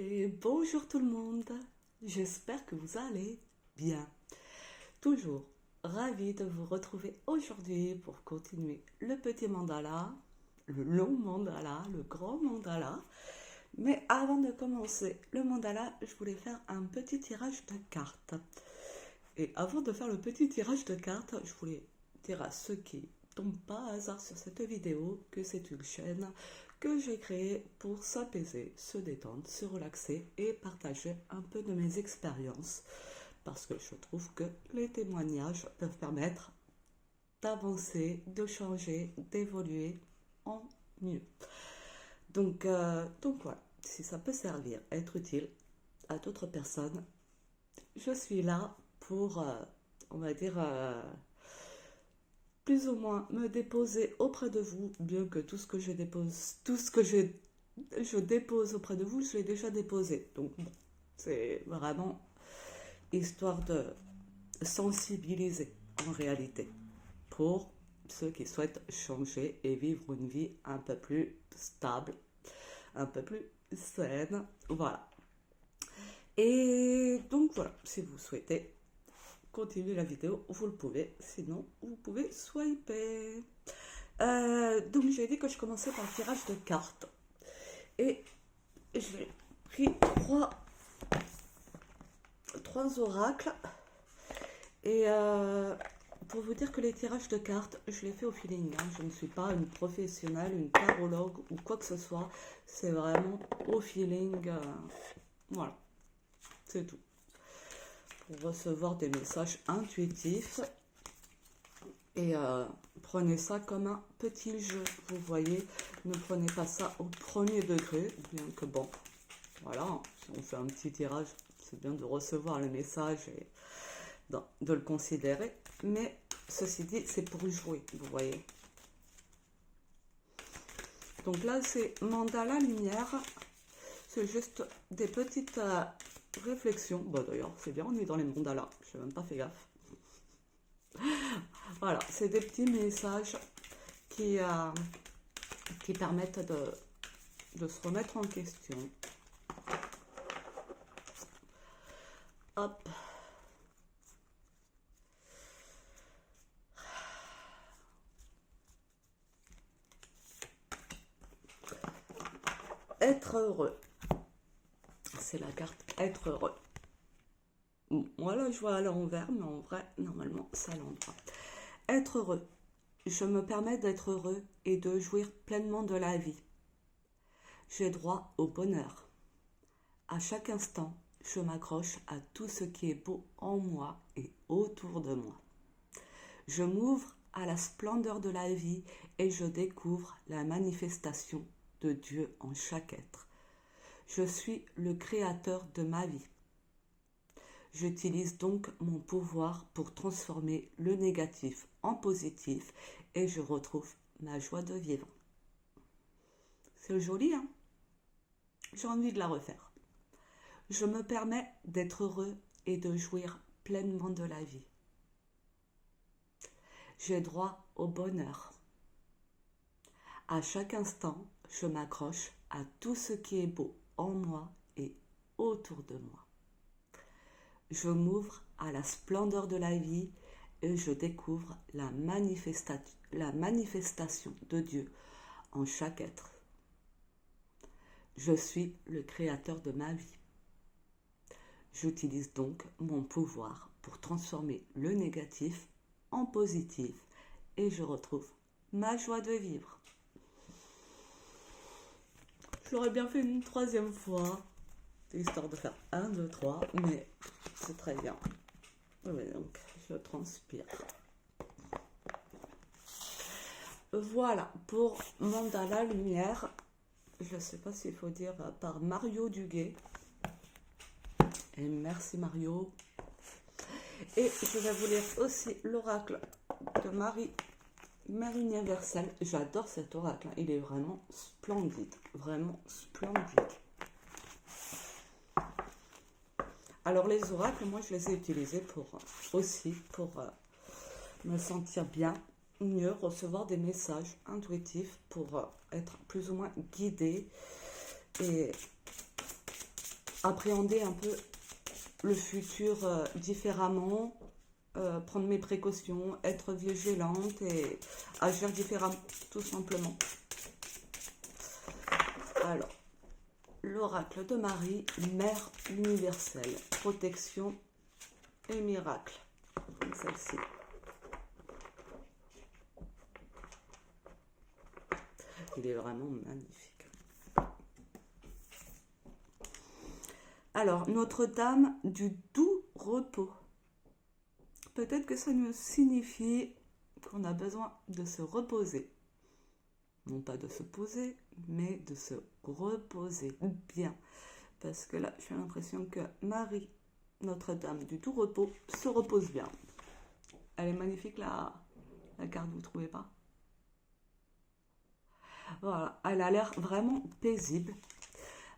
Et bonjour tout le monde, j'espère que vous allez bien. Toujours ravi de vous retrouver aujourd'hui pour continuer le petit mandala, le long mandala, le grand mandala. Mais avant de commencer le mandala, je voulais faire un petit tirage de cartes. Et avant de faire le petit tirage de cartes, je voulais dire à ceux qui tombent pas hasard sur cette vidéo que c'est une chaîne que j'ai créée pour s'apaiser, se détendre, se relaxer et partager un peu de mes expériences. Parce que je trouve que les témoignages peuvent permettre d'avancer, de changer, d'évoluer en mieux. Donc voilà, si ça peut servir, être utile à d'autres personnes, je suis là pour, on va dire, plus ou moins me déposer auprès de vous, bien que tout ce que je dépose, tout ce que je dépose auprès de vous, je l'ai déjà déposé. Donc bon, c'est vraiment histoire de sensibiliser en réalité pour ceux qui souhaitent changer et vivre une vie un peu plus stable, un peu plus saine. Voilà. Et donc voilà, si vous souhaitez continuer la vidéo, vous le pouvez. Sinon, vous pouvez swiper. Donc j'ai dit que je commençais par le tirage de cartes. Et j'ai pris trois oracles. Et pour vous dire que les tirages de cartes, je les fais au feeling. Hein. Je ne suis pas une professionnelle, une tarologue ou quoi que ce soit. C'est vraiment au feeling. Voilà, c'est tout. Pour recevoir des messages intuitifs. Et prenez ça comme un petit jeu, vous voyez. Ne prenez pas ça au premier degré, bien que bon, voilà, si on fait un petit tirage, c'est bien de recevoir le message et de le considérer. Mais ceci dit, c'est pour jouer, vous voyez. Donc là, c'est mandala lumière. C'est juste des petites réflexions. Bon, d'ailleurs, c'est bien, on est dans les mandalas. Je n'ai même pas fait gaffe. Voilà, c'est des petits messages qui permettent de se remettre en question. Hop. Être heureux. C'est la carte être heureux. Moi là je vois à l'envers, mais en vrai, normalement, c'est à l'endroit. Être heureux. Je me permets d'être heureux et de jouir pleinement de la vie. J'ai droit au bonheur. À chaque instant, je m'accroche à tout ce qui est beau en moi et autour de moi. Je m'ouvre à la splendeur de la vie et je découvre la manifestation de Dieu en chaque être. Je suis le créateur de ma vie. J'utilise donc mon pouvoir pour transformer le négatif en positif et je retrouve ma joie de vivre. C'est joli, hein? J'ai envie de la refaire. Je me permets d'être heureux et de jouir pleinement de la vie. J'ai droit au bonheur. À chaque instant, je m'accroche à tout ce qui est beau en moi et autour de moi. Je m'ouvre à la splendeur de la vie et je découvre la manifestation de Dieu en chaque être. Je suis le créateur de ma vie. J'utilise donc mon pouvoir pour transformer le négatif en positif et je retrouve ma joie de vivre. Je l'aurais bien fait une troisième fois, histoire de faire 1, 2, 3, mais c'est très bien. Oui, donc je transpire. Voilà pour Mandala Lumière. Je ne sais pas s'il faut dire par Mario Duguay. Et merci Mario. Et je vais vous lire aussi l'oracle de Marie universelle. J'adore cet oracle. Il est vraiment splendide. Vraiment splendide. Alors les oracles, moi je les ai utilisés pour me sentir bien, mieux, recevoir des messages intuitifs pour être plus ou moins guidée et appréhender un peu le futur différemment, prendre mes précautions, être vigilante et agir différemment, tout simplement. Alors, l'oracle de Marie, Mère universelle, protection et miracle. Celle-ci. Il est vraiment magnifique. Alors, Notre-Dame du doux repos. Peut-être que ça nous signifie qu'on a besoin de se reposer. Non pas de se poser, mais de se reposer bien. Parce que là, j'ai l'impression que Marie, Notre-Dame du doux repos, se repose bien. Elle est magnifique, la carte, vous ne trouvez pas? Voilà, elle a l'air vraiment paisible,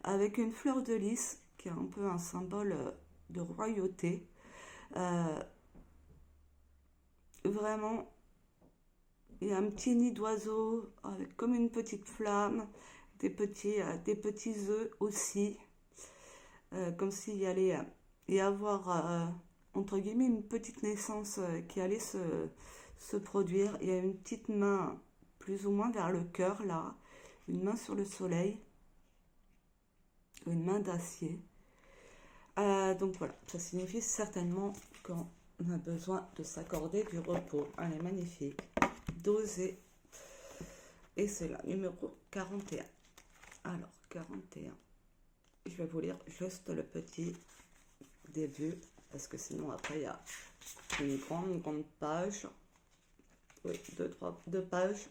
avec une fleur de lys, qui est un peu un symbole de royauté. Vraiment, il y a un petit nid d'oiseau, avec comme une petite flamme, des petits œufs aussi, comme s'il allait y avoir, entre guillemets, une petite naissance qui allait se produire. Il y a une petite main, plus ou moins vers le cœur, là, une main sur le soleil, une main d'acier. Donc voilà, ça signifie certainement qu'on a besoin de s'accorder du repos. Elle est magnifique, dosée. Et c'est la numéro 41. Alors, 41. Je vais vous lire juste le petit début, parce que sinon après il y a une grande page. Oui, deux pages.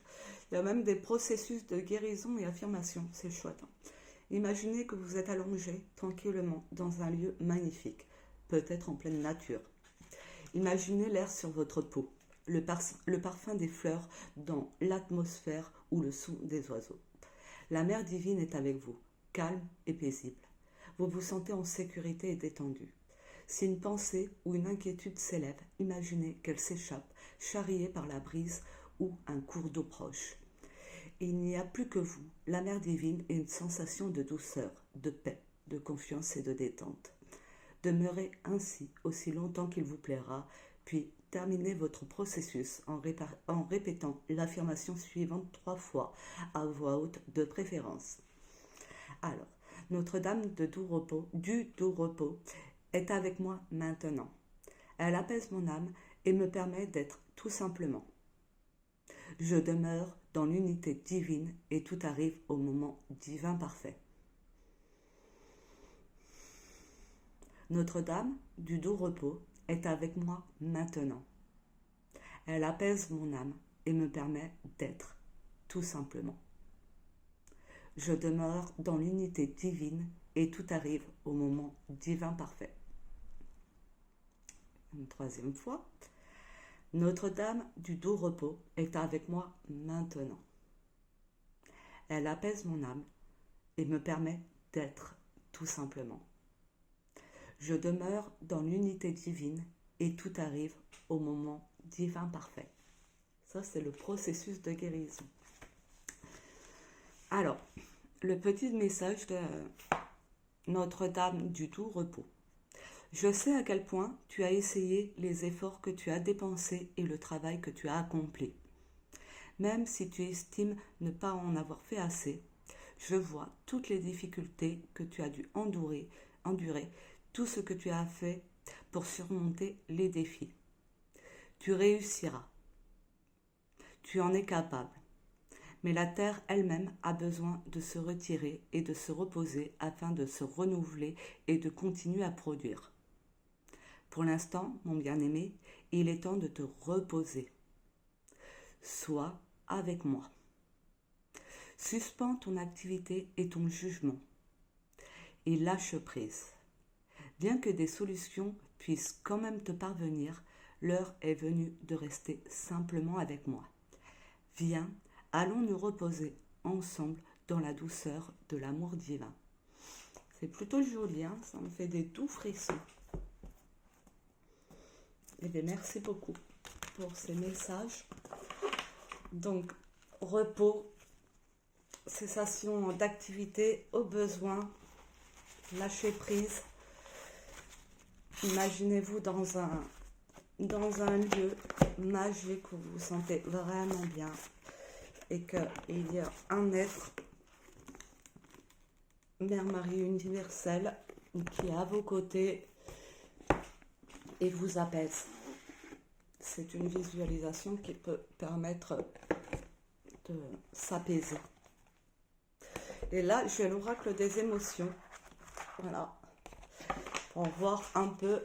Il y a même des processus de guérison et affirmation. C'est chouette. Imaginez que vous êtes allongé tranquillement dans un lieu magnifique, peut-être en pleine nature. Imaginez l'air sur votre peau, le parfum des fleurs dans l'atmosphère ou le son des oiseaux. La mère divine est avec vous, calme et paisible. Vous vous sentez en sécurité et détendu. Si une pensée ou une inquiétude s'élève, imaginez qu'elle s'échappe, charriée par la brise ou un cours d'eau proche. Il n'y a plus que vous, la mère divine, et une sensation de douceur, de paix, de confiance et de détente. Demeurez ainsi aussi longtemps qu'il vous plaira, puis terminez votre processus en répétant l'affirmation suivante 3 fois, à voix haute de préférence. Alors, Notre-Dame du doux repos, est avec moi maintenant. Elle apaise mon âme et me permet d'être tout simplement. Je demeure dans l'unité divine et tout arrive au moment divin parfait. Notre-Dame du doux repos est avec moi maintenant. Elle apaise mon âme et me permet d'être tout simplement. Je demeure dans l'unité divine et tout arrive au moment divin parfait. Une 3e fois. Notre-Dame du doux repos est avec moi maintenant. Elle apaise mon âme et me permet d'être tout simplement. Je demeure dans l'unité divine et tout arrive au moment divin parfait. Ça, c'est le processus de guérison. Alors, le petit message de Notre-Dame du doux repos. Je sais à quel point tu as essayé, les efforts que tu as dépensés et le travail que tu as accompli. Même si tu estimes ne pas en avoir fait assez, je vois toutes les difficultés que tu as dû endurer, tout ce que tu as fait pour surmonter les défis. Tu réussiras. Tu en es capable. Mais la terre elle-même a besoin de se retirer et de se reposer afin de se renouveler et de continuer à produire. Pour l'instant, mon bien-aimé, il est temps de te reposer. Sois avec moi. Suspends ton activité et ton jugement et lâche prise. Bien que des solutions puissent quand même te parvenir, l'heure est venue de rester simplement avec moi. Viens, allons nous reposer ensemble dans la douceur de l'amour divin. C'est plutôt joli, hein, ça me fait des doux frissons. Eh bien, merci beaucoup pour ces messages. Donc, repos, cessation d'activité au besoin, lâchez prise. Imaginez-vous dans un lieu magique où vous vous sentez vraiment bien et qu'il y a un être, Mère Marie universelle, qui est à vos côtés et vous apaise. C'est une visualisation qui peut permettre de s'apaiser. Et là, j'ai l'oracle des émotions. Voilà. Pour voir un peu,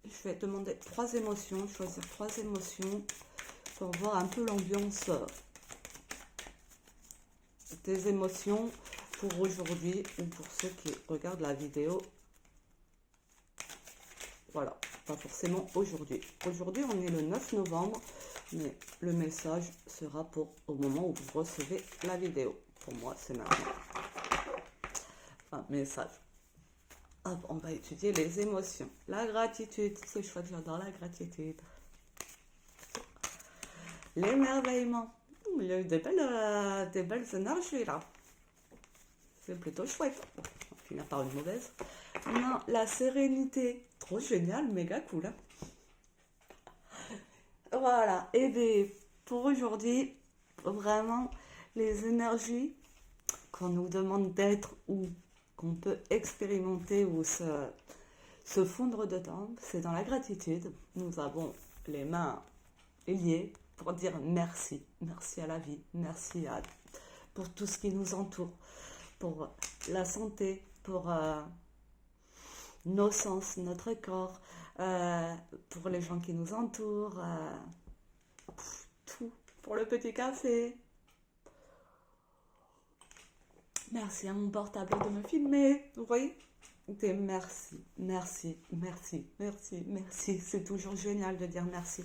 je vais demander 3 émotions, choisir 3 émotions pour voir un peu l'ambiance des émotions pour aujourd'hui ou pour ceux qui regardent la vidéo. Voilà, pas forcément aujourd'hui. Aujourd'hui, on est le 9 novembre, mais le message sera pour au moment où vous recevez la vidéo. Pour moi, c'est maintenant. Un message. Hop, on va étudier les émotions. La gratitude, c'est chouette, j'adore la gratitude. L'émerveillement. Il y a eu des belles énergies là. C'est plutôt chouette. On finit par une mauvaise. Non, la sérénité. Trop génial, méga cool. Hein. Voilà. Et bien, pour aujourd'hui, vraiment, les énergies qu'on nous demande d'être ou qu'on peut expérimenter ou se fondre dedans, c'est dans la gratitude. Nous avons les mains liées pour dire merci. Merci à la vie, merci pour tout ce qui nous entoure, pour la santé, pour nos sens, notre corps, pour les gens qui nous entourent, tout, pour le petit café. Merci à mon portable de me filmer, vous voyez? Des merci, merci, merci, merci, merci. C'est toujours génial de dire merci.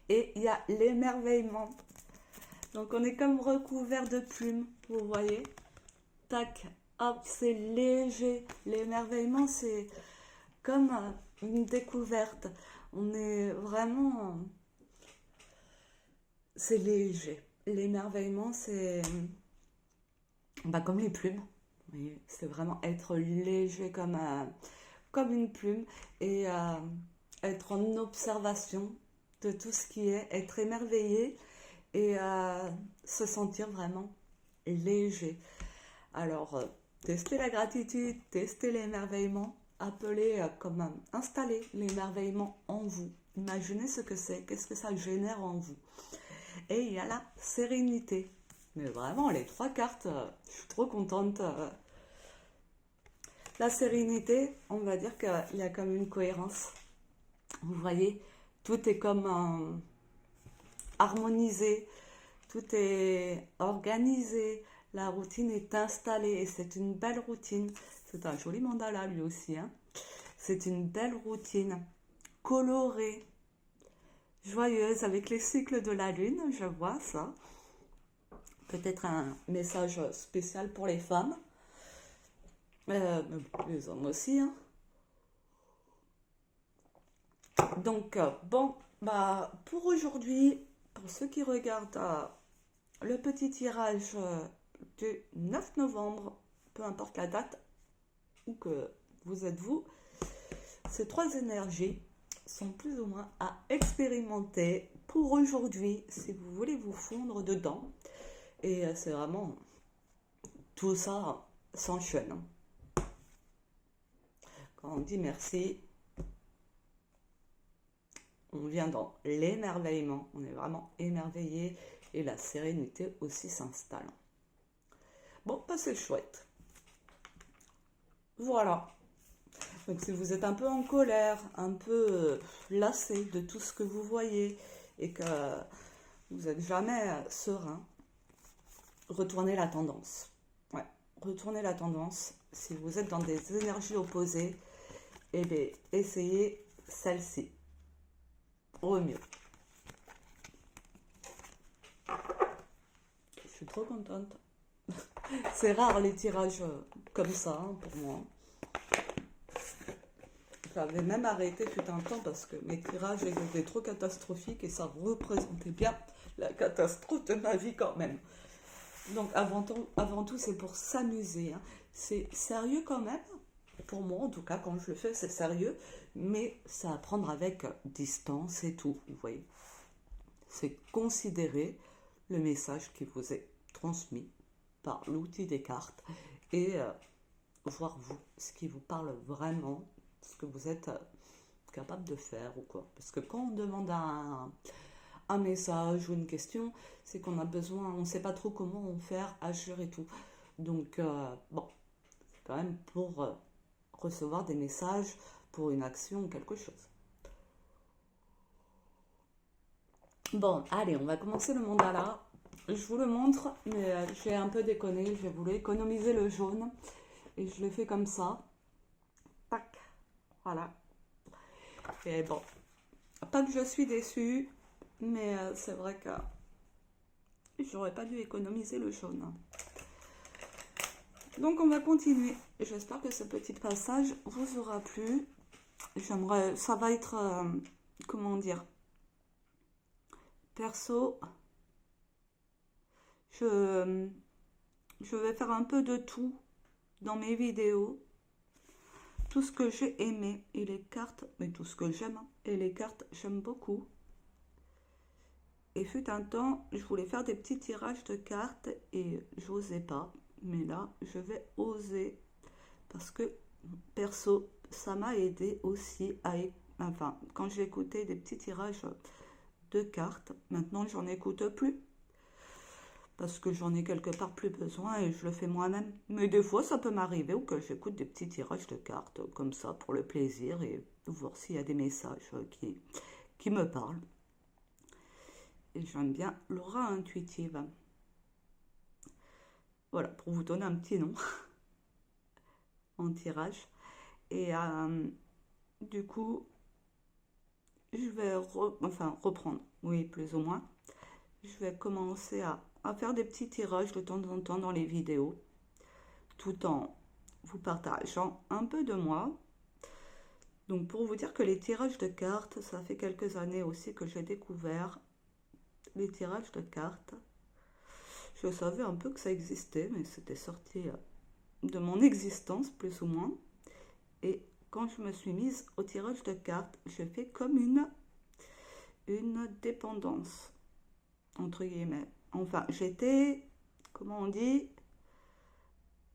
Et il y a l'émerveillement. Donc on est comme recouvert de plumes, vous voyez? Tac, hop, c'est léger. L'émerveillement, c'est comme une découverte. On est vraiment... C'est léger. L'émerveillement, c'est... comme les plumes. C'est vraiment être léger comme une plume et être en observation de tout ce qui est, être émerveillé et se sentir vraiment léger. Alors, testez la gratitude, testez l'émerveillement, appelez installez l'émerveillement en vous. Imaginez ce que c'est, qu'est-ce que ça génère en vous. Et il y a la sérénité. Mais vraiment, les 3 cartes, je suis trop contente. La sérénité, on va dire qu'il y a comme une cohérence. Vous voyez, tout est comme harmonisé, tout est organisé, la routine est installée et c'est une belle routine. C'est un joli mandala lui aussi. Hein. C'est une belle routine, colorée, joyeuse, avec les cycles de la lune, je vois ça. Peut-être un message spécial pour les femmes, les hommes aussi. Hein. Donc, bon, pour aujourd'hui, pour ceux qui regardent le petit tirage du 9 novembre, peu importe la date où que vous êtes vous, ces 3 énergies sont plus ou moins à expérimenter pour aujourd'hui, si vous voulez vous fondre dedans. Et c'est vraiment tout ça s'enchaîne. Quand on dit merci, on vient dans l'émerveillement, on est vraiment émerveillé et la sérénité aussi s'installe. Bon, c'est chouette. Voilà. Donc si vous êtes un peu en colère, un peu lassé de tout ce que vous voyez et que vous n'êtes jamais serein, retournez la tendance. Ouais, retournez la tendance. Si vous êtes dans des énergies opposées, eh bien, essayez celle-ci. Au mieux. Je suis trop contente. C'est rare les tirages comme ça hein, pour moi. J'avais même arrêté fut un temps parce que mes tirages étaient trop catastrophiques et ça représentait bien la catastrophe de ma vie quand même. Donc avant tout, c'est pour s'amuser, hein. C'est sérieux quand même. Pour moi, en tout cas, quand je le fais, c'est sérieux. Mais ça à prendre avec distance et tout, vous voyez. C'est considérer le message qui vous est transmis par l'outil des cartes et voir vous, ce qui vous parle vraiment, ce que vous êtes capable de faire ou quoi. Parce que quand on demande un message ou une question, c'est qu'on a besoin, on ne sait pas trop comment on faire, agir et tout. Donc, bon, c'est quand même pour recevoir des messages pour une action ou quelque chose. Bon, allez, on va commencer le mandala. Je vous le montre, mais j'ai un peu déconné. J'ai voulu économiser le jaune et je l'ai fait comme ça. Tac, voilà. Et bon, pas que je suis déçue, mais c'est vrai que j'aurais pas dû économiser le jaune. Donc on va continuer. J'espère que ce petit passage vous aura plu. J'aimerais, ça va être, comment dire, perso, je, je vais faire un peu de tout dans mes vidéos. Tout ce que j'ai aimé et les cartes, mais tout ce que j'aime et les cartes, j'aime beaucoup. Et fut un temps, je voulais faire des petits tirages de cartes et j'osais pas. Mais là, je vais oser parce que perso, ça m'a aidé aussi à... Enfin, quand j'écoutais des petits tirages de cartes, maintenant j'en écoute plus parce que j'en ai quelque part plus besoin et je le fais moi-même. Mais des fois, ça peut m'arriver ou que j'écoute des petits tirages de cartes comme ça pour le plaisir et voir s'il y a des messages qui me parlent. Et j'aime bien l'aura intuitive. Voilà, pour vous donner un petit nom en tirage. Et du coup, je vais reprendre, oui, plus ou moins. Je vais commencer à faire des petits tirages de temps en temps dans les vidéos, tout en vous partageant un peu de moi. Donc pour vous dire que les tirages de cartes, ça fait quelques années aussi que j'ai découvert les tirages de cartes. Je savais un peu que ça existait, mais c'était sorti de mon existence, plus ou moins. Et quand je me suis mise au tirage de cartes, j'ai fait comme une dépendance, entre guillemets. Enfin, j'étais, comment on dit,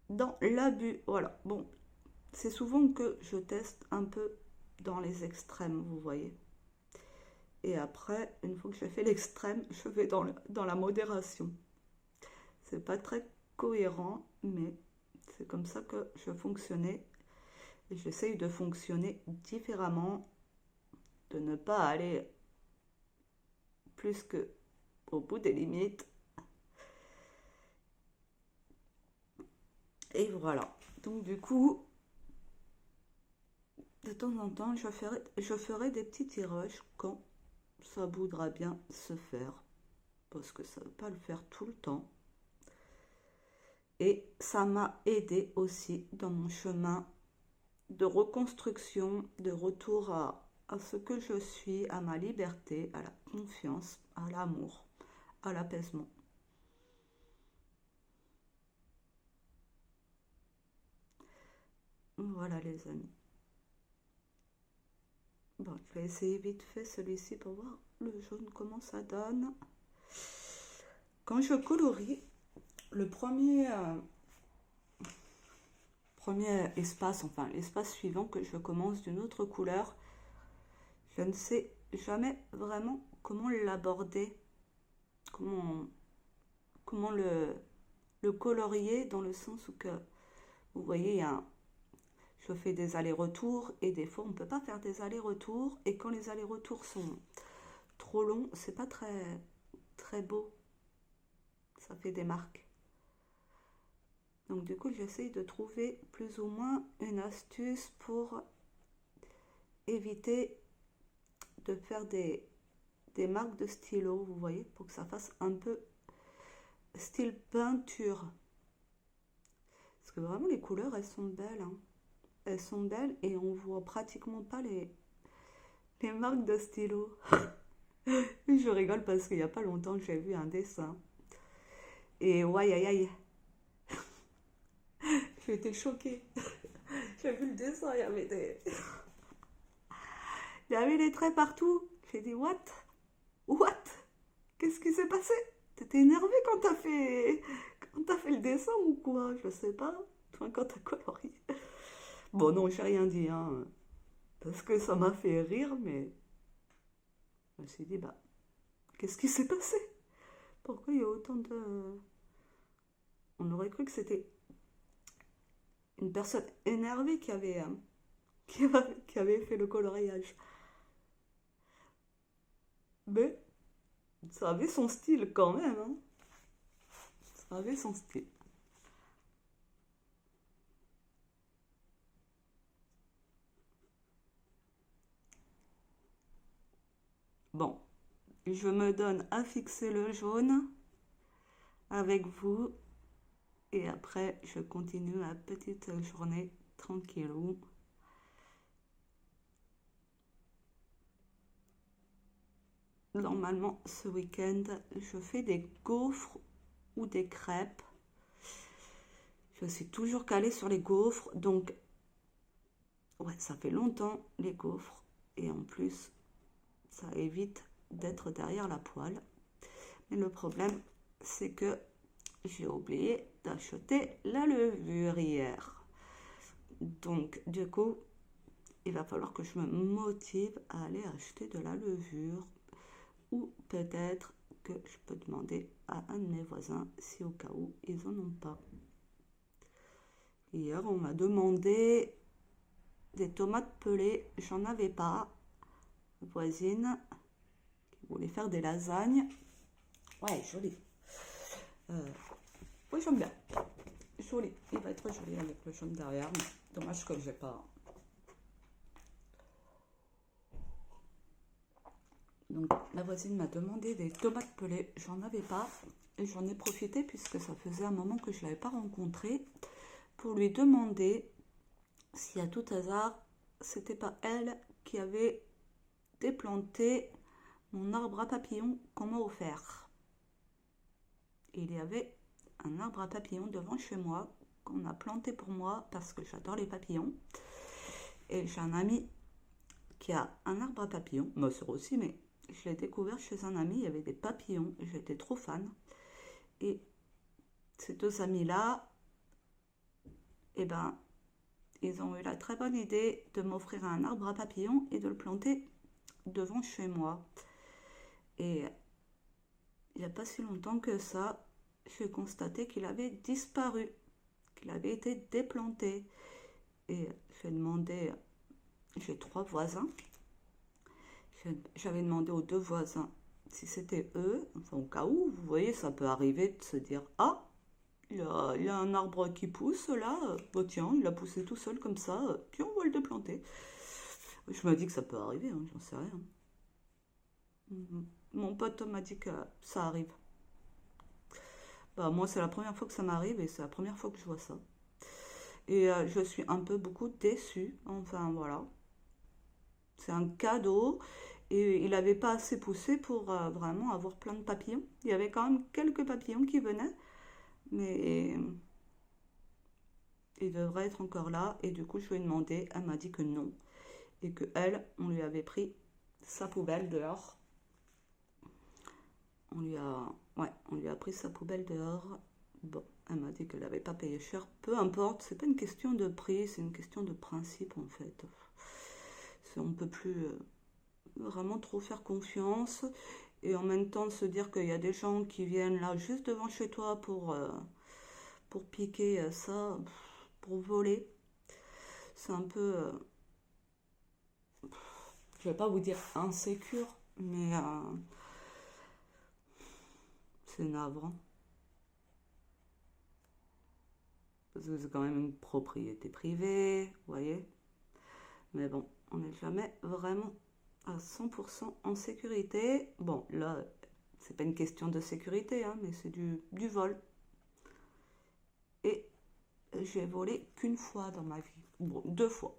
dans l'abus. Voilà, bon, c'est souvent que je teste un peu dans les extrêmes, vous voyez. Et après, une fois que j'ai fait l'extrême, je vais dans la modération. C'est pas très cohérent, mais c'est comme ça que je fonctionnais. Et j'essaye de fonctionner différemment, de ne pas aller plus que au bout des limites. Et voilà. Donc du coup, de temps en temps, je ferai des petits tirages quand ça voudra bien se faire. Parce que ça ne veut pas le faire tout le temps. Et ça m'a aidé aussi dans mon chemin de reconstruction, de retour à ce que je suis, à ma liberté, à la confiance, à l'amour, à l'apaisement. Voilà les amis. Bon, je vais essayer vite fait celui-ci pour voir le jaune comment ça donne. Quand je colorie, le premier espace, enfin l'espace suivant que je commence d'une autre couleur, je ne sais jamais vraiment comment l'aborder, comment le colorier dans le sens où que, vous voyez, je fais des allers-retours et des fois on ne peut pas faire des allers-retours et quand les allers-retours sont trop longs, c'est pas très, très beau, ça fait des marques. Donc du coup, j'essaye de trouver plus ou moins une astuce pour éviter de faire des marques de stylo, vous voyez, pour que ça fasse un peu style peinture. Parce que vraiment, les couleurs, elles sont belles, hein. Elles sont belles et on voit pratiquement pas les marques de stylo. Je rigole parce qu'il n'y a pas longtemps, j'ai vu un dessin Et ouais, aïe, aïe, j'ai été choquée. J'ai vu le dessin, il y avait des traits partout. J'ai dit, what? What? Qu'est-ce qui s'est passé? T'étais énervé quand t'as fait le dessin ou quoi? Je sais pas. Enfin, quand t'as colorié. Bon, non, j'ai rien dit, hein. Parce que ça m'a fait rire, mais je me suis dit, bah, qu'est-ce qui s'est passé? Pourquoi il y a autant de... On aurait cru que c'était une personne énervée qui avait fait le coloriage. Mais ça avait son style quand même, hein. Ça avait son style. Bon, je me donne à fixer le jaune avec vous et après je continue ma petite journée tranquillou. Normalement, ce week-end, je fais des gaufres ou des crêpes. Je suis toujours calée sur les gaufres, donc ouais, ça fait longtemps les gaufres et en plus, ça évite d'être derrière la poêle. Mais le problème, c'est que j'ai oublié d'acheter la levure hier. Donc, du coup, il va falloir que je me motive à aller acheter de la levure. Ou peut-être que je peux demander à un de mes voisins si au cas où ils en ont pas. Hier, on m'a demandé des tomates pelées. J'en avais pas. Voisine qui voulait faire des lasagnes. Ouais, joli. Euh, oui, j'aime bien. Joli. Il va être joli avec le jaune derrière. Mais dommage que j'ai pas. Donc la voisine m'a demandé des tomates pelées. J'en avais pas. Et j'en ai profité puisque ça faisait un moment que je ne l'avais pas rencontrée pour lui demander si à tout hasard c'était pas elle qui avait déplanté mon arbre à papillons qu'on m'a offert. Il y avait un arbre à papillons devant chez moi qu'on a planté pour moi parce que j'adore les papillons. Et j'ai un ami qui a un arbre à papillons, ma soeur aussi, mais je l'ai découvert chez un ami, il y avait des papillons, j'étais trop fan. Et ces deux amis-là, eh ben, ils ont eu la très bonne idée de m'offrir un arbre à papillons et de le planter devant chez moi. Et il n'y a pas si longtemps que ça, j'ai constaté qu'il avait disparu, qu'il avait été déplanté. Et j'ai demandé, j'ai 3 voisins, j'avais demandé aux 2 voisins si c'était eux, enfin au cas où, vous voyez, ça peut arriver de se dire, ah, il y a un arbre qui pousse là, bah tiens, il a poussé tout seul comme ça, tiens, on va le déplanter. Je me dis que ça peut arriver, hein, j'en sais rien. Mon pote m'a dit que ça arrive. Bah, moi, c'est la première fois que ça m'arrive et c'est la première fois que je vois ça. Et je suis un peu beaucoup déçue. Enfin, voilà. C'est un cadeau. Et il n'avait pas assez poussé pour vraiment avoir plein de papillons. Il y avait quand même quelques papillons qui venaient. Mais il devrait être encore là. Et du coup, je lui ai demandé. Elle m'a dit que non. Et que elle, on lui avait pris sa poubelle dehors. On lui a pris sa poubelle dehors. Bon, elle m'a dit qu'elle n'avait pas payé cher. Peu importe, c'est pas une question de prix, c'est une question de principe en fait. On ne peut plus vraiment trop faire confiance et en même temps se dire qu'il y a des gens qui viennent là juste devant chez toi pour piquer ça, pour voler. C'est un peu, je vais pas vous dire insécure, mais c'est navrant. Parce que c'est quand même une propriété privée, vous voyez. Mais bon, on n'est jamais vraiment à 100% en sécurité. Bon, là, c'est pas une question de sécurité, hein, mais c'est du vol. Et j'ai volé qu'une fois dans ma vie. Bon, 2 fois.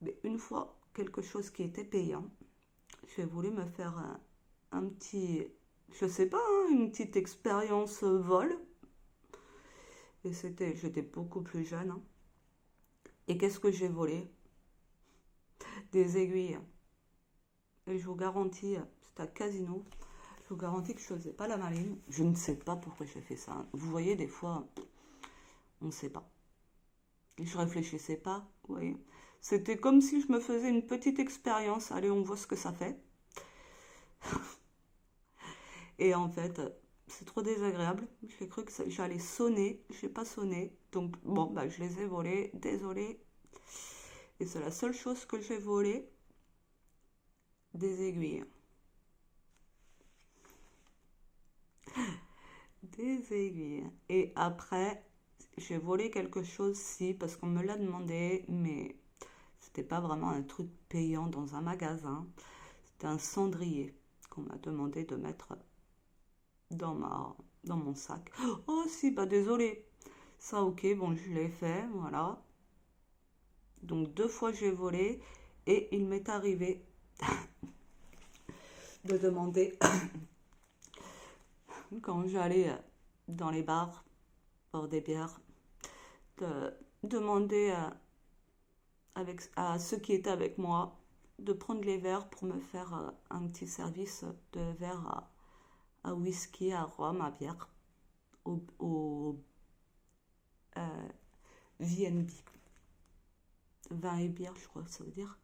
Mais une fois, quelque chose qui était payant. J'ai voulu me faire un petit je sais pas, hein, une petite expérience vol. Et j'étais beaucoup plus jeune, hein. Et qu'est-ce que j'ai volé? Des aiguilles. Et je vous garantis, c'est un casino, je vous garantis que je faisais pas la maline. Je ne sais pas pourquoi j'ai fait ça. Vous voyez, des fois, on ne sait pas. Et je réfléchissais pas, vous voyez. C'était comme si je me faisais une petite expérience. Allez, on voit ce que ça fait. Et en fait, c'est trop désagréable. J'ai cru que j'allais sonner. Je n'ai pas sonné. Donc, bon, bah, je les ai volés. Désolée. Et c'est la seule chose que j'ai volée. Des aiguilles. Des aiguilles. Et après, j'ai volé quelque chose, si, parce qu'on me l'a demandé, mais c'était pas vraiment un truc payant dans un magasin. C'était un cendrier qu'on m'a demandé de mettre dans mon sac. Oh si, bah désolé. Ça, ok, bon, je l'ai fait, voilà. Donc 2 fois j'ai volé et il m'est arrivé de demander quand j'allais dans les bars pour des bières, de demander à ceux qui étaient avec moi de prendre les verres pour me faire un petit service de verre à whisky, à rhum, à bière, au VNB. Vin et bière, je crois que ça veut dire.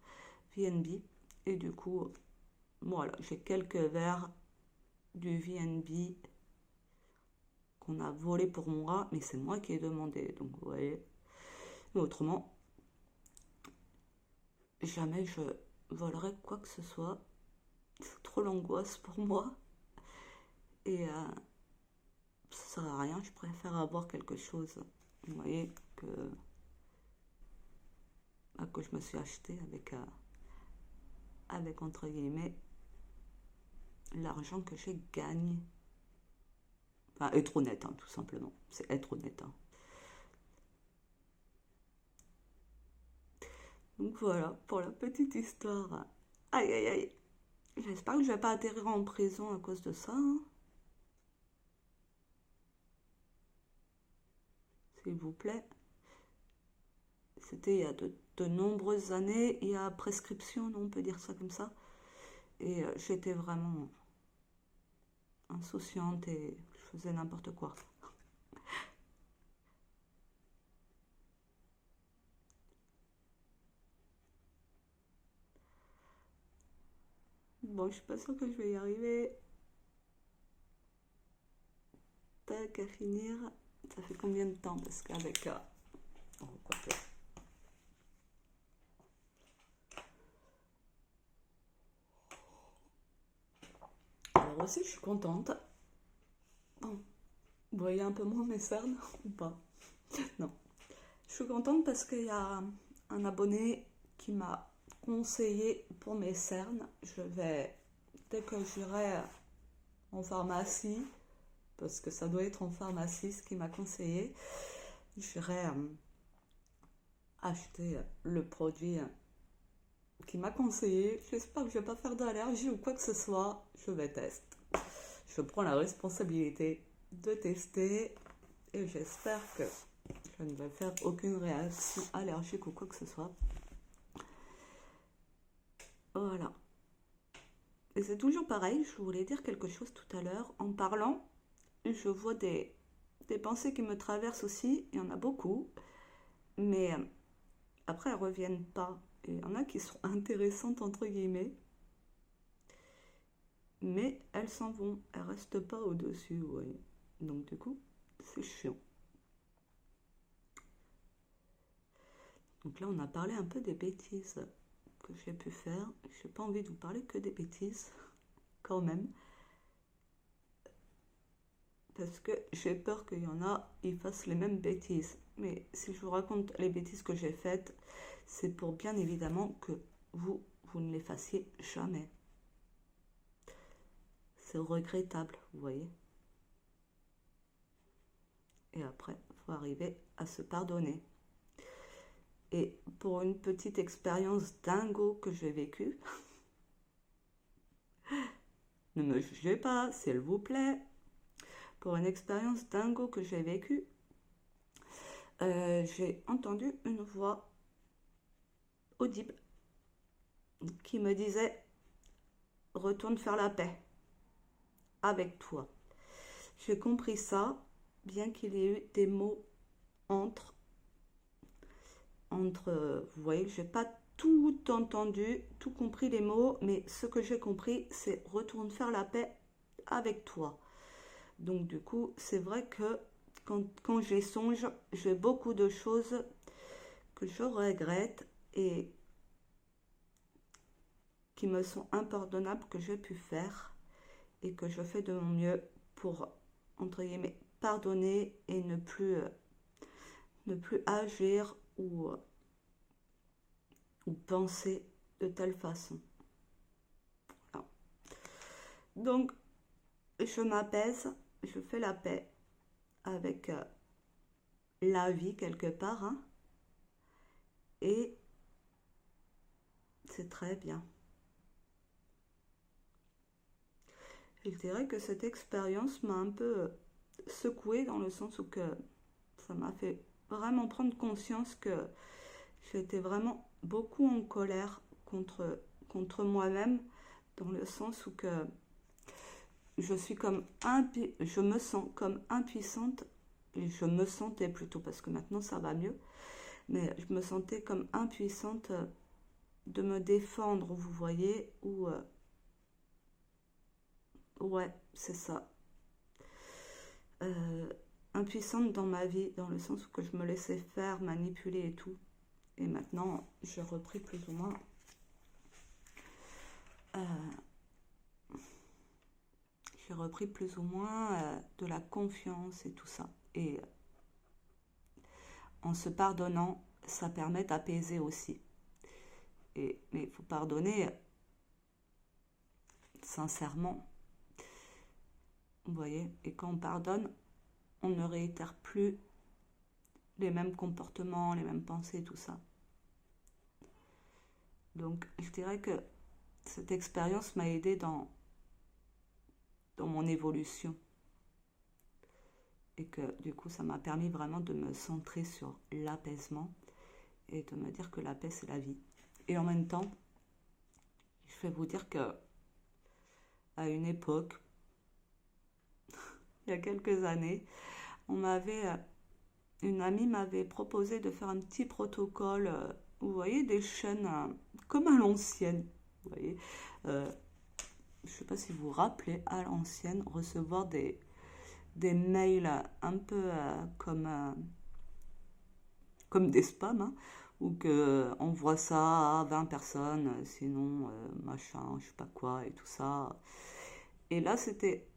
VNB. Et du coup, voilà, j'ai quelques verres du VNB qu'on a volé pour moi, mais c'est moi qui ai demandé. Donc, vous voyez. Mais autrement, jamais je volerai quoi que ce soit. C'est trop l'angoisse pour moi. Et ça sert à rien, je préfère avoir quelque chose, vous voyez, que je me suis acheté avec entre guillemets, l'argent que j'ai gagné. Enfin, être honnête, hein, tout simplement. C'est être honnête, hein. Donc voilà, pour la petite histoire. Aïe, aïe, aïe. J'espère que je vais pas atterrir en prison à cause de ça, hein. S'il vous plaît. C'était il y a de nombreuses années, il y a prescription, non, on peut dire ça comme ça. Et j'étais vraiment insouciante et je faisais n'importe quoi. Bon, je suis pas sûre que je vais y arriver. Tac, à finir. Ça fait combien de temps? Parce qu'avec... oh, quoi que- Alors aussi, je suis contente. Bon, vous voyez un peu moins mes cernes ou pas? Non. Je suis contente parce qu'il y a un abonné qui m'a conseillé pour mes cernes. Dès que j'irai en pharmacie, parce que ça doit être en pharmacie ce qui m'a conseillé, j'irai acheter le produit qui m'a conseillé. J'espère que je vais pas faire d'allergie ou quoi que ce soit. Je vais tester. Je prends la responsabilité de tester et j'espère que je ne vais faire aucune réaction allergique ou quoi que ce soit. Voilà. Et c'est toujours pareil, je voulais dire quelque chose tout à l'heure. En parlant, je vois des pensées qui me traversent aussi. Il y en a beaucoup. Mais après, elles reviennent pas. Et il y en a qui sont intéressantes, entre guillemets. Mais elles s'en vont. Elles restent pas au-dessus, vous voyez. Donc du coup, c'est chiant. Donc là, on a parlé un peu des bêtises que j'ai pu faire. J'ai pas envie de vous parler que des bêtises, quand même. Parce que j'ai peur qu'il y en a, ils fassent les mêmes bêtises. Mais si je vous raconte les bêtises que j'ai faites, c'est pour bien évidemment que vous ne les fassiez jamais. C'est regrettable, vous voyez. Et après, il faut arriver à se pardonner. Et pour une petite expérience dingo que j'ai vécue, Ne me jugez pas, s'il vous plaît. Pour une expérience dingo que j'ai vécue, j'ai entendu une voix audible qui me disait retourne faire la paix avec toi. J'ai compris ça, bien qu'il y ait eu des mots vous voyez, j'ai pas tout entendu, tout compris les mots, mais ce que j'ai compris, c'est retourne faire la paix avec toi. Donc du coup, c'est vrai que quand j'y songe, j'ai beaucoup de choses que je regrette et qui me sont impardonnables que j'ai pu faire et que je fais de mon mieux pour, entre guillemets, pardonner et ne plus agir ou penser de telle façon. Voilà. Donc, je m'apaise, je fais la paix avec la vie quelque part, hein, et c'est très bien. Je dirais que cette expérience m'a un peu secouée dans le sens où que ça m'a fait vraiment prendre conscience que j'étais vraiment beaucoup en colère contre moi-même, dans le sens où que je me sens comme impuissante, et je me sentais plutôt, parce que maintenant ça va mieux, mais je me sentais comme impuissante de me défendre, vous voyez, ou ouais, c'est ça. Euh, Impuissante dans ma vie, dans le sens où que je me laissais faire, manipuler et tout. Et maintenant, j'ai repris plus ou moins euh, de la confiance et tout ça. Et en se pardonnant, ça permet d'apaiser aussi. Mais il faut pardonner sincèrement. Vous voyez, et quand on pardonne, on ne réitère plus les mêmes comportements, les mêmes pensées, tout ça. Donc, je dirais que cette expérience m'a aidée dans mon évolution. Et que du coup, ça m'a permis vraiment de me centrer sur l'apaisement et de me dire que la paix, c'est la vie. Et en même temps, je vais vous dire que à une époque, il y a quelques années, une amie m'avait proposé de faire un petit protocole, vous voyez, des chaînes comme à l'ancienne. Vous voyez, je ne sais pas si vous vous rappelez, à l'ancienne, recevoir des mails un peu comme des spams, hein, où on voit ça à 20 personnes, sinon machin, je sais pas quoi et tout ça. Et là, c'était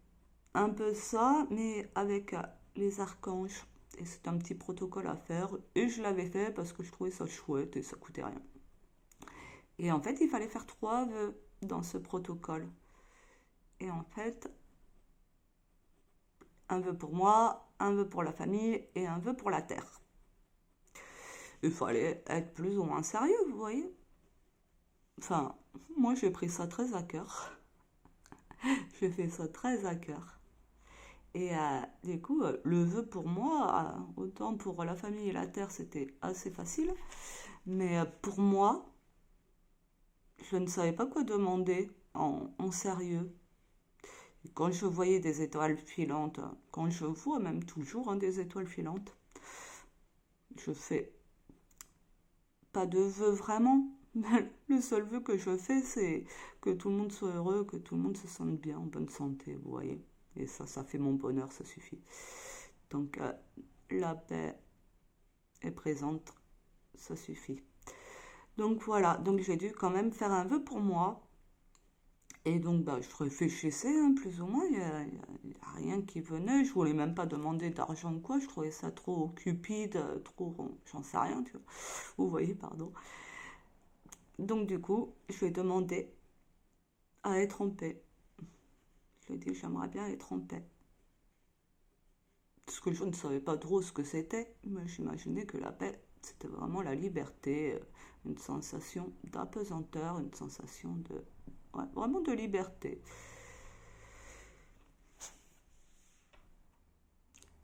un peu ça, mais avec les archanges. Et c'est un petit protocole à faire. Et je l'avais fait parce que je trouvais ça chouette et ça coûtait rien. Et en fait, il fallait faire 3 vœux dans ce protocole. Et en fait, un vœu pour moi, un vœu pour la famille et un vœu pour la terre. Il fallait être plus ou moins sérieux, vous voyez. Enfin, moi j'ai pris ça très à cœur. J'ai fait ça très à cœur. Et du coup, le vœu pour moi, autant pour la famille et la terre, c'était assez facile. Mais pour moi, je ne savais pas quoi demander en sérieux. Et quand je voyais des étoiles filantes, quand je vois même toujours des étoiles filantes, je fais pas de vœu vraiment. Le seul vœu que je fais, c'est que tout le monde soit heureux, que tout le monde se sente bien, en bonne santé, vous voyez. Et ça fait mon bonheur, ça suffit. Donc, la paix est présente, ça suffit. Donc voilà, donc j'ai dû quand même faire un vœu pour moi. Et donc, je réfléchissais, hein, plus ou moins, il n'y a rien qui venait. Je voulais même pas demander d'argent ou quoi, je trouvais ça trop cupide, trop, j'en sais rien, tu vois. Vous voyez, pardon. Donc du coup, je lui ai demandé à être en paix. Je lui ai dit, j'aimerais bien être en paix. Parce que je ne savais pas trop ce que c'était, mais j'imaginais que la paix, c'était vraiment la liberté, une sensation d'apesanteur, une sensation de... ouais, vraiment de liberté.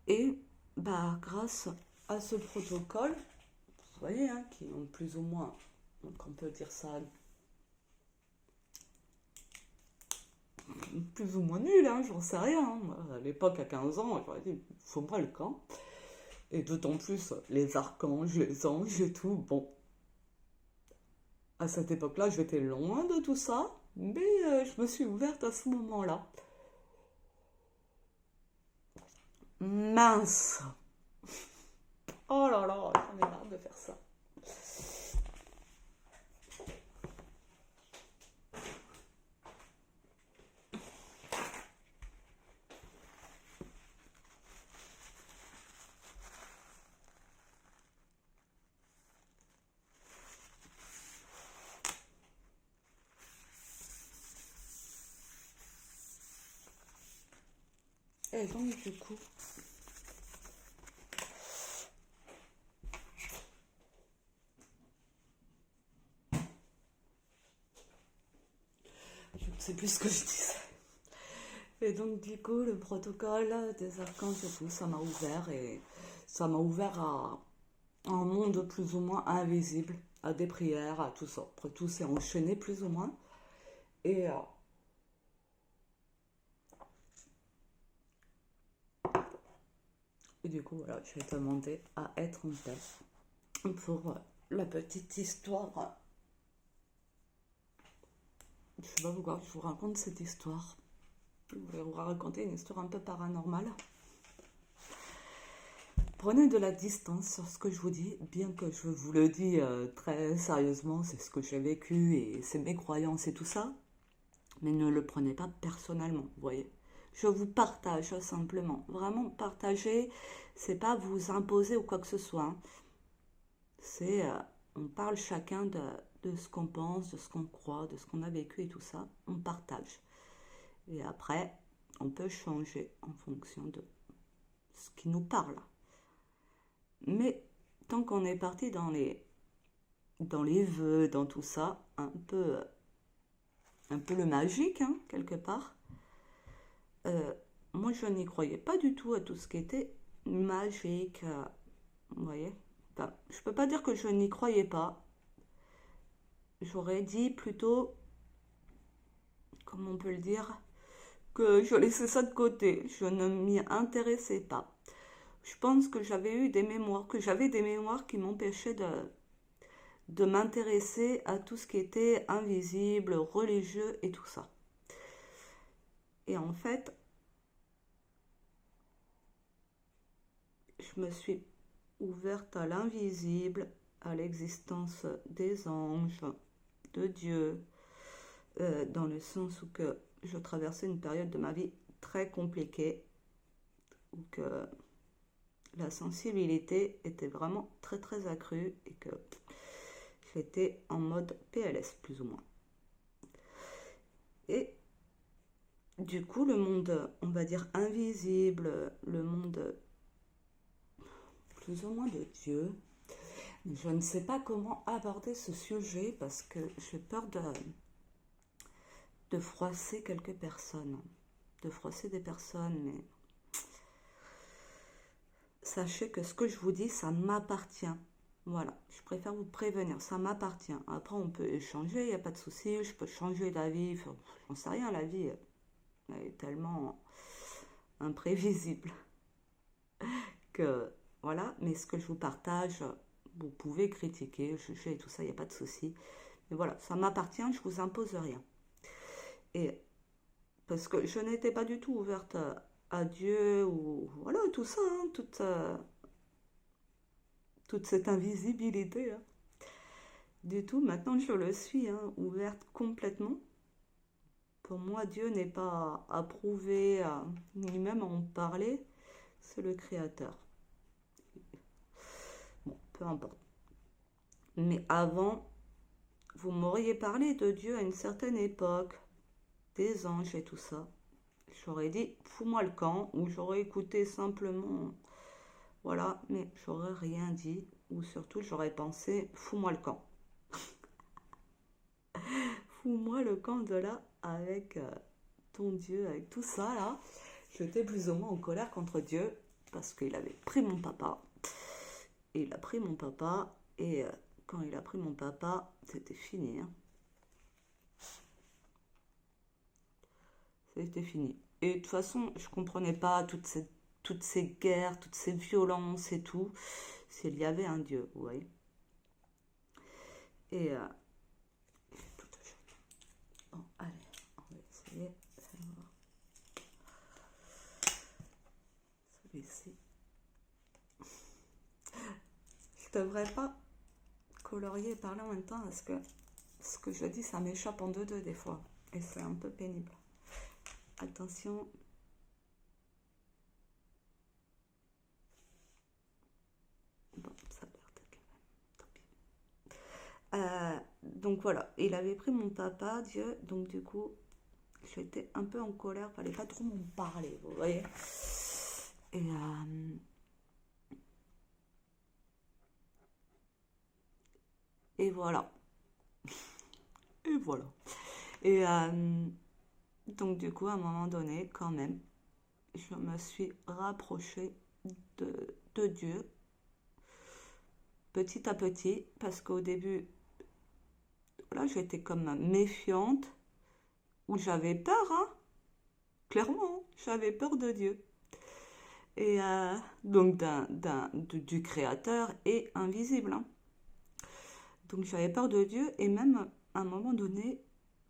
Et bah, grâce à ce protocole, vous voyez, hein, qui ont plus ou moins, donc on peut dire ça, plus ou moins nul, hein, j'en sais rien. Hein. Moi, à l'époque, à 15 ans, j'aurais dit, faut-moi le camp. Et d'autant plus les archanges, les anges et tout. Bon, à cette époque-là, j'étais loin de tout ça, mais je me suis ouverte à ce moment-là. Mince! Oh là là, j'en ai marre de faire ça. Et donc, du coup, je ne sais plus ce que je disais. Et donc, du coup, le protocole des archanges et tout, ça m'a ouvert et ça m'a ouvert à un monde plus ou moins invisible, à des prières, à tout ça. Après tout, c'est enchaîné plus ou moins. Et, euh, et du coup, voilà, j'ai demandé à être en paix pour la petite histoire. Je sais pas pourquoi je vous raconte cette histoire. Je vais vous raconter une histoire un peu paranormale. Prenez de la distance sur ce que je vous dis, bien que je vous le dis très sérieusement, c'est ce que j'ai vécu et c'est mes croyances et tout ça, mais ne le prenez pas personnellement, vous voyez. Je vous partage simplement, vraiment partager, c'est pas vous imposer ou quoi que ce soit, hein. C'est, on parle chacun de ce qu'on pense, de ce qu'on croit, de ce qu'on a vécu et tout ça, on partage. Et après, on peut changer en fonction de ce qui nous parle. Mais tant qu'on est parti dans les vœux, dans tout ça, un peu le magique, hein, quelque part, euh, moi je n'y croyais pas du tout à tout ce qui était magique, vous voyez. Enfin, je peux pas dire que je n'y croyais pas, j'aurais dit plutôt, comment on peut le dire, que je laissais ça de côté, je ne m'y intéressais pas. Je pense que j'avais des mémoires qui m'empêchaient de m'intéresser à tout ce qui était invisible, religieux et tout ça. Et en fait, je me suis ouverte à l'invisible, à l'existence des anges, de Dieu, dans le sens où que je traversais une période de ma vie très compliquée, où que la sensibilité était vraiment très très accrue et que j'étais en mode PLS plus ou moins. Et du coup, le monde, on va dire invisible, le monde plus ou moins de Dieu, je ne sais pas comment aborder ce sujet parce que j'ai peur de froisser quelques personnes, de froisser des personnes, mais sachez que ce que je vous dis, ça m'appartient. Voilà, je préfère vous prévenir, ça m'appartient. Après, on peut échanger, il n'y a pas de souci, je peux changer d'avis, enfin, j'en sais rien, la vie elle est tellement imprévisible que voilà, mais ce que je vous partage, vous pouvez critiquer, juger et tout ça, il n'y a pas de souci. Mais voilà, ça m'appartient, je vous impose rien. Et parce que je n'étais pas du tout ouverte à Dieu ou voilà, tout ça, hein, toute cette invisibilité. Hein. Du tout, maintenant je le suis, hein, ouverte complètement. Pour moi, Dieu n'est pas à prouver, ni même à en parler, c'est le Créateur. Bon, peu importe. Mais avant, vous m'auriez parlé de Dieu à une certaine époque, des anges et tout ça. J'aurais dit, fous-moi le camp, ou j'aurais écouté simplement, voilà, mais j'aurais rien dit, ou surtout j'aurais pensé, fous-moi le camp. Fous-moi le camp de là avec ton Dieu, avec tout ça là. J'étais plus ou moins en colère contre Dieu parce qu'il avait pris mon papa. Il a pris mon papa et quand il a pris mon papa, c'était fini. Hein. C'était fini. Et de toute façon, je comprenais pas toutes ces guerres, toutes ces violences et tout, s'il y avait un Dieu, vous voyez. Et bon, allez, on va essayer. Celui-ci. Je devrais pas colorier et parler en même temps parce que ce que je dis, ça m'échappe en deux des fois. Et c'est un peu pénible. Attention. Bon, ça perd quand même. Tant pis. Donc voilà, il avait pris mon papa, Dieu, donc du coup, j'étais un peu en colère, fallait pas trop m'en parler, vous voyez. Et, et voilà. Et voilà. Et donc du coup, à un moment donné, quand même, je me suis rapprochée de Dieu petit à petit, parce qu'au début, voilà, j'étais comme méfiante, ou j'avais peur, hein, clairement, j'avais peur de Dieu. Et donc du Créateur et invisible. Hein. Donc j'avais peur de Dieu et même à un moment donné,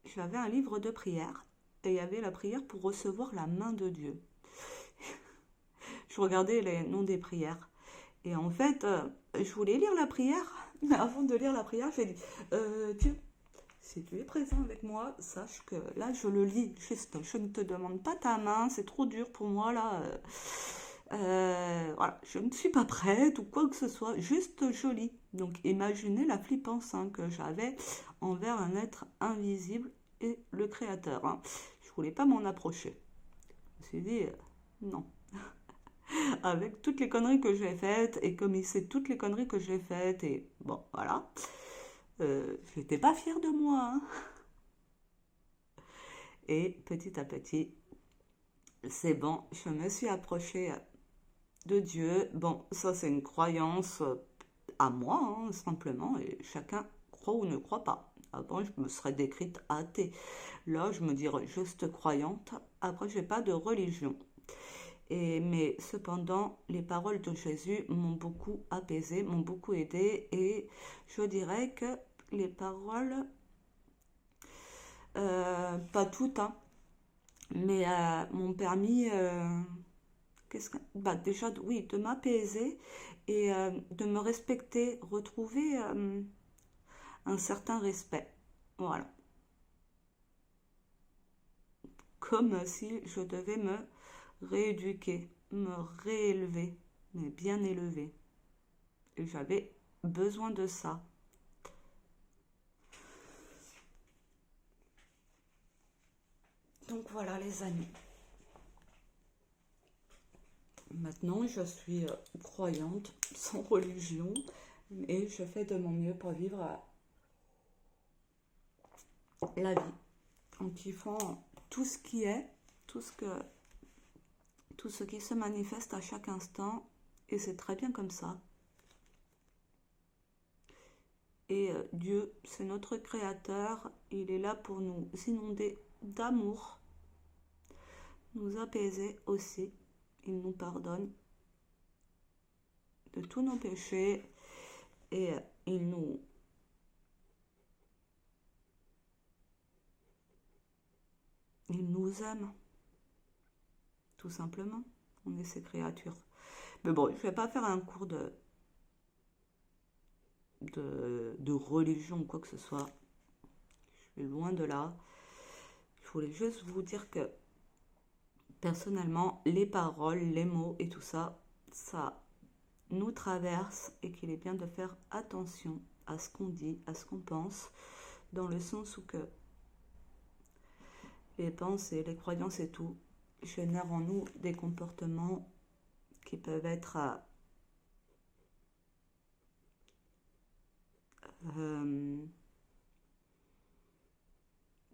j'avais un livre de prière et il y avait la prière pour recevoir la main de Dieu. Je regardais les noms des prières et en fait, je voulais lire la prière, mais avant de lire la prière, j'ai dit Dieu, si tu es présent avec moi, sache que là je le lis juste. Je ne te demande pas ta main, c'est trop dur pour moi là. Voilà, je ne suis pas prête ou quoi que ce soit, juste jolie. Donc imaginez la flippance hein, que j'avais envers un être invisible et le créateur. Hein. Je voulais pas m'en approcher. Je me suis dit, non. Avec toutes les conneries que j'ai faites et comme il sait toutes les conneries que j'ai faites et bon, voilà. J'étais pas fière de moi. Hein. Et petit à petit, c'est bon, je me suis approchée de Dieu. Bon, ça c'est une croyance à moi, hein, simplement, et chacun croit ou ne croit pas. Avant, je me serais décrite athée. Là, je me dirais juste croyante. Après, j'ai pas de religion. Mais cependant, les paroles de Jésus m'ont beaucoup apaisé, m'ont beaucoup aidé, et je dirais que les paroles, pas toutes, hein, mais m'ont permis bah, déjà, oui, de m'apaiser et de me respecter, retrouver un certain respect. Voilà. Comme si je devais me rééduquer, me réélever, mais bien élever. Et j'avais besoin de ça. Donc voilà les amis. Maintenant, je suis croyante, sans religion, et je fais de mon mieux pour vivre la vie, en kiffant tout ce qui est, tout ce qui se manifeste à chaque instant, et c'est très bien comme ça. Et Dieu, c'est notre créateur, il est là pour nous inonder d'amour, nous apaiser aussi, il nous pardonne de tous nos péchés, et il nous aime, tout simplement. On est ses créatures. Mais bon, je ne vais pas faire un cours de religion ou quoi que ce soit. Je suis loin de là. Je voulais juste vous dire que personnellement, les paroles, les mots et tout ça, ça nous traverse et qu'il est bien de faire attention à ce qu'on dit, à ce qu'on pense, dans le sens où que les pensées, les croyances et tout génèrent en nous des comportements qui peuvent être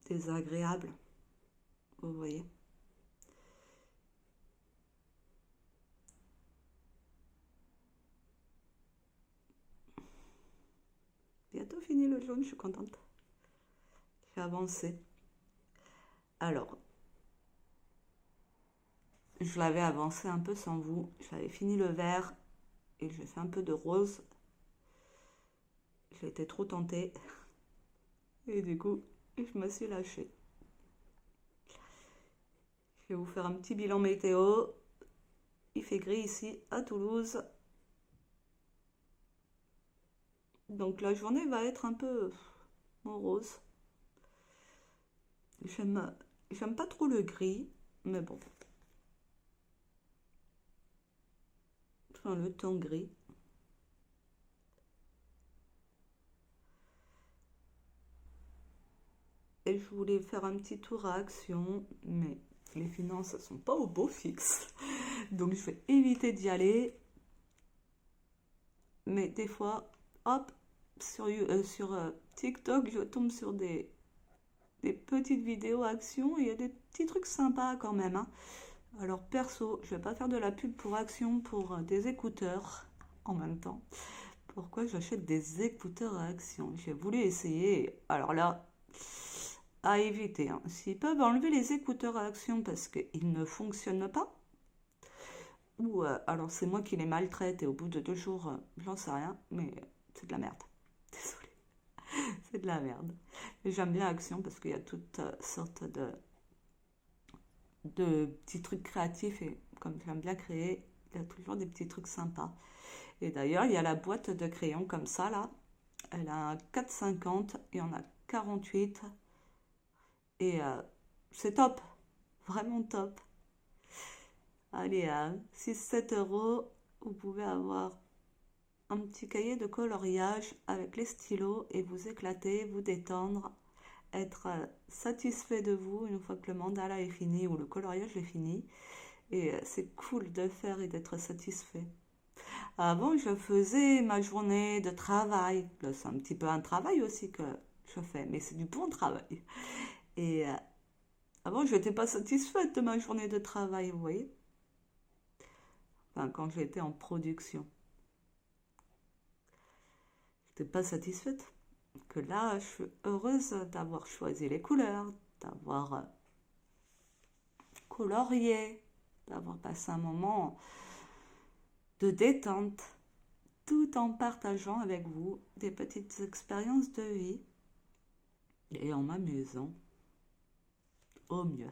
désagréables, vous voyez. bientôt fini le jaune, je suis contente. J'ai avancé. Alors, je l'avais avancé un peu sans vous. J'avais fini le vert et j'ai fait un peu de rose. J'ai été trop tentée. Et du coup, je me suis lâchée. Je vais vous faire un petit bilan météo. Il fait gris ici à Toulouse. Donc la journée va être un peu morose. J'aime pas trop le gris, mais bon. Enfin, le temps gris. Et je voulais faire un petit tour à Action, mais les finances ne sont pas au beau fixe. Donc je vais éviter d'y aller. Mais des fois, hop, sur TikTok, je tombe sur des petites vidéos Action. Et il y a des petits trucs sympas quand même, hein. Alors perso, je vais pas faire de la pub pour Action pour des écouteurs en même temps. Pourquoi j'achète des écouteurs à Action? J'ai voulu essayer. Alors là, à éviter, hein. S'ils peuvent enlever les écouteurs à Action parce qu'ils ne fonctionnent pas, ou alors c'est moi qui les maltraite et au bout de 2 jours, j'en sais rien, mais c'est de la merde. Désolée, c'est de la merde. Mais j'aime bien Action parce qu'il y a toutes sortes de petits trucs créatifs et comme j'aime bien créer, il y a toujours des petits trucs sympas. Et d'ailleurs, il y a la boîte de crayons comme ça là. Elle a un 4,50 et on a 48. Et c'est top, vraiment top. Allez, à 6-7 euros, vous pouvez avoir un petit cahier de coloriage avec les stylos et vous éclater, vous détendre, être satisfait de vous une fois que le mandala est fini ou le coloriage est fini. Et c'est cool de faire et d'être satisfait. Avant, je faisais ma journée de travail. Là, c'est un petit peu un travail aussi que je fais, mais c'est du bon travail. Et avant, je n'étais pas satisfaite de ma journée de travail, vous voyez. Enfin, quand j'étais en production, je n'étais pas satisfaite. Que là, je suis heureuse d'avoir choisi les couleurs, d'avoir colorié, d'avoir passé un moment de détente, tout en partageant avec vous des petites expériences de vie et en m'amusant au mieux.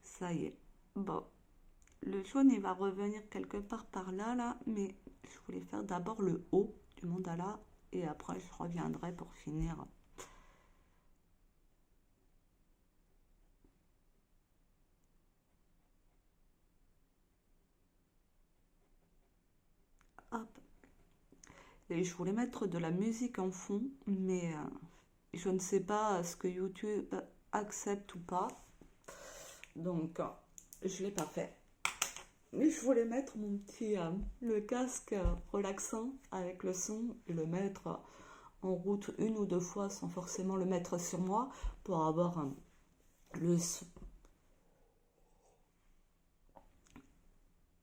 Ça y est. Bon, le jaune, il va revenir quelque part par là, là, mais je voulais faire d'abord le haut du mandala et après je reviendrai pour finir. Hop. Et je voulais mettre de la musique en fond, mais je ne sais pas ce que YouTube accepte ou pas. Donc, je ne l'ai pas fait. Mais je voulais mettre mon petit le casque relaxant avec le son et le mettre en route 1 ou 2 fois sans forcément le mettre sur moi pour avoir le son.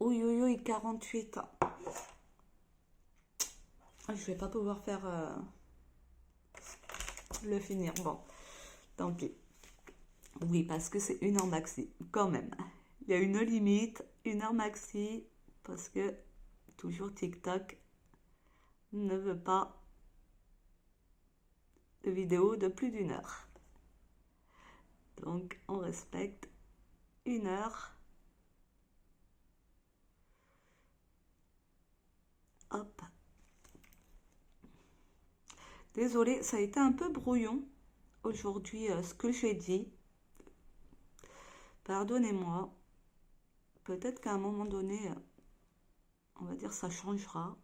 Oui, oui, oui, 48. Je vais pas pouvoir faire le finir. Bon, tant pis. Oui, parce que c'est 1 heure maxi, quand même. Il y a une limite, 1 heure maxi, parce que toujours TikTok ne veut pas de vidéo de plus d'1 heure. Donc, on respecte 1 heure. Hop. Désolée, ça a été un peu brouillon aujourd'hui, ce que j'ai dit. Pardonnez-moi. Peut-être qu'à un moment donné, on va dire ça changera.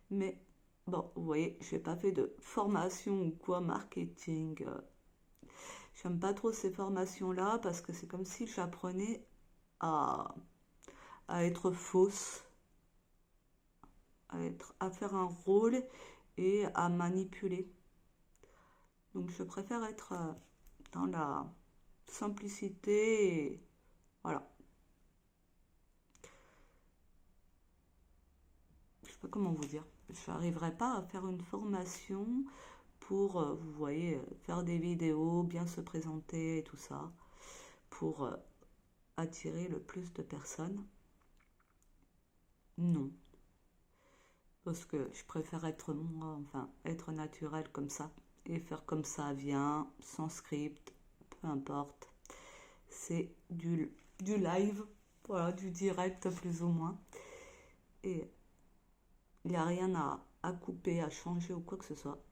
Mais bon, vous voyez, je n'ai pas fait de formation ou quoi, marketing. J'aime pas trop ces formations-là parce que c'est comme si j'apprenais à, à être fausse, à faire un rôle et à manipuler. Donc je préfère être dans la simplicité et sais pas comment vous dire. Je n'arriverai pas à faire une formation pour, vous voyez, faire des vidéos, bien se présenter et tout ça, pour attirer le plus de personnes. Non. Parce que je préfère être moi, enfin, être naturel comme ça. Et faire comme ça vient, sans script, peu importe. C'est du live, voilà, du direct plus ou moins. Et il n'y a rien à couper, à changer ou quoi que ce soit.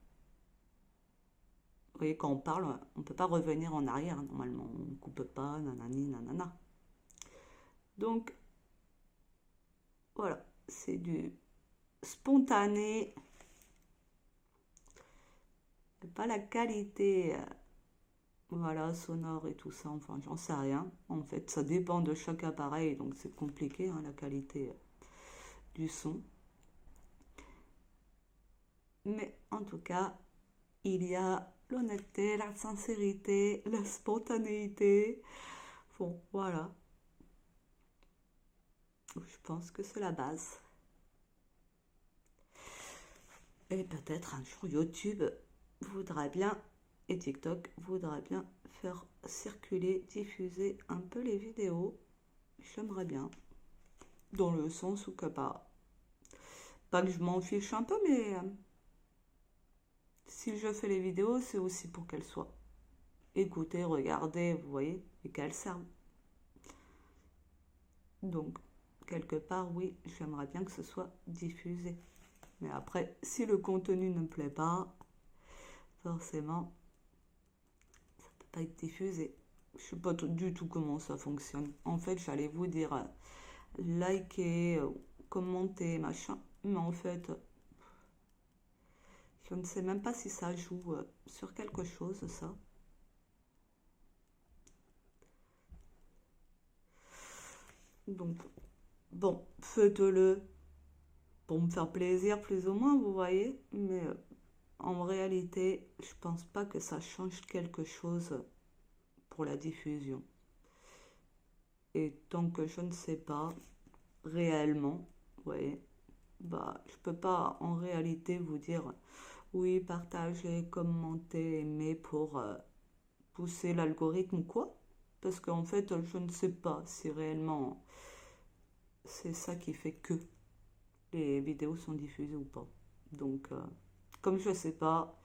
Vous voyez, quand on parle, on ne peut pas revenir en arrière, normalement. On ne coupe pas, nanani, nanana. Donc, voilà, c'est du spontané. Pas la qualité, voilà, sonore et tout ça, enfin, j'en sais rien. En fait, ça dépend de chaque appareil, donc c'est compliqué, hein, la qualité du son. Mais en tout cas, il y a l'honnêteté, la sincérité, la spontanéité. Bon, voilà. Je pense que c'est la base. Et peut-être un jour YouTube voudra bien, et TikTok voudra bien faire circuler, diffuser un peu les vidéos. J'aimerais bien. Dans le sens où que pas que je m'en fiche un peu, mais si je fais les vidéos, c'est aussi pour qu'elles soient écoutées, regardées, vous voyez, et qu'elles servent. Donc, quelque part, oui, j'aimerais bien que ce soit diffusé. Mais après, si le contenu ne me plaît pas, forcément, ça ne peut pas être diffusé. Je ne sais pas du tout comment ça fonctionne. En fait, j'allais vous dire liker, commenter, machin. Mais en fait, je ne sais même pas si ça joue sur quelque chose, ça. Donc, bon, faites-le pour me faire plaisir, plus ou moins, vous voyez. Mais en réalité, je pense pas que ça change quelque chose pour la diffusion. Et tant que je ne sais pas réellement, vous voyez, bah, je peux pas en réalité vous dire oui, partagez, commentez, aimez pour pousser l'algorithme ou quoi. Parce qu'en fait, je ne sais pas si réellement c'est ça qui fait que les vidéos sont diffusées ou pas. Donc, comme je ne sais pas,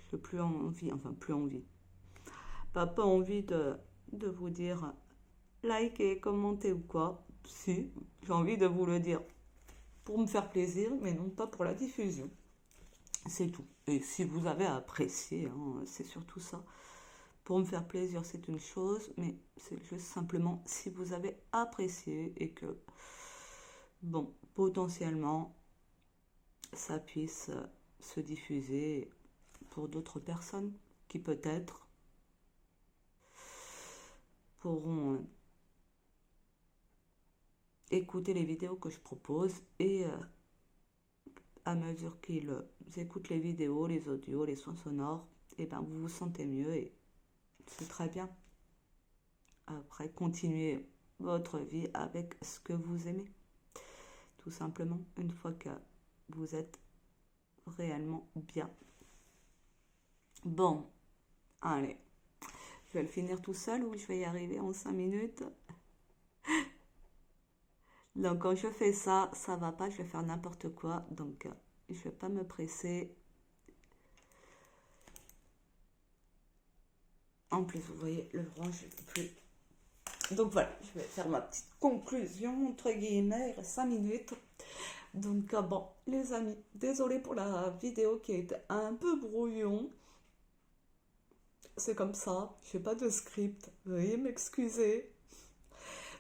je n'ai plus envie, enfin plus envie, pas envie de vous dire likez, commentez ou quoi. Si, j'ai envie de vous le dire pour me faire plaisir, mais non pas pour la diffusion. C'est tout. Et si vous avez apprécié, hein, c'est surtout ça. Pour me faire plaisir, c'est une chose, mais c'est juste simplement si vous avez apprécié et que, bon, potentiellement, ça puisse se diffuser pour d'autres personnes qui peut-être pourront écouter les vidéos que je propose et à mesure qu'ils écoutent les vidéos, les audios, les sons sonores, et ben vous vous sentez mieux et c'est très bien. Après, continuez votre vie avec ce que vous aimez. Tout simplement, une fois que vous êtes réellement bien. Bon, allez. Je vais le finir tout seul ou je vais y arriver en 5 minutes. Donc quand je fais ça, ça va pas, je vais faire n'importe quoi. Donc je vais pas me presser. En plus, vous voyez, le range est plus. Donc voilà, je vais faire ma petite conclusion, entre guillemets, il reste 5 minutes. Donc bon, les amis, désolé pour la vidéo qui était un peu brouillon. C'est comme ça, j'ai pas de script, veuillez m'excuser.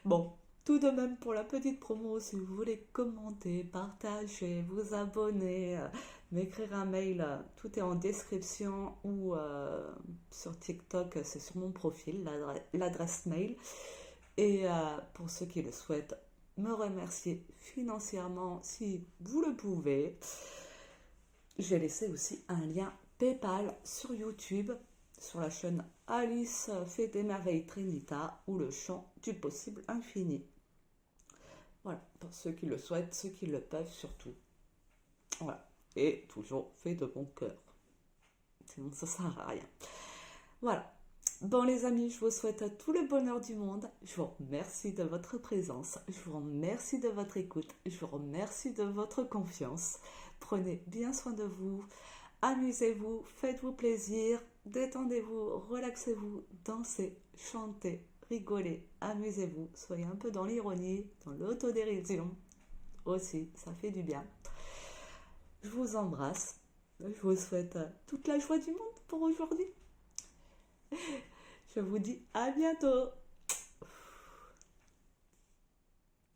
Bon, tout de même pour la petite promo, si vous voulez commenter, partager, vous abonner, m'écrire un mail, tout est en description ou sur TikTok, c'est sur mon profil, l'adresse mail. Et pour ceux qui le souhaitent, me remercier financièrement si vous le pouvez. J'ai laissé aussi un lien PayPal sur YouTube, sur la chaîne Alice fait des merveilles Trinita ou le chant du possible infini. Voilà, pour ceux qui le souhaitent, ceux qui le peuvent surtout. Voilà. Et toujours fait de bon cœur. Sinon, ça sert à rien. Voilà. Bon les amis, je vous souhaite tout le bonheur du monde. Je vous remercie de votre présence. Je vous remercie de votre écoute. Je vous remercie de votre confiance. Prenez bien soin de vous. Amusez-vous, faites-vous plaisir, détendez-vous, relaxez-vous, dansez, chantez, rigolez, amusez-vous. Soyez un peu dans l'ironie, dans l'autodérision. Aussi, ça fait du bien. Je vous embrasse. Je vous souhaite toute la joie du monde pour aujourd'hui. Je vous dis à bientôt.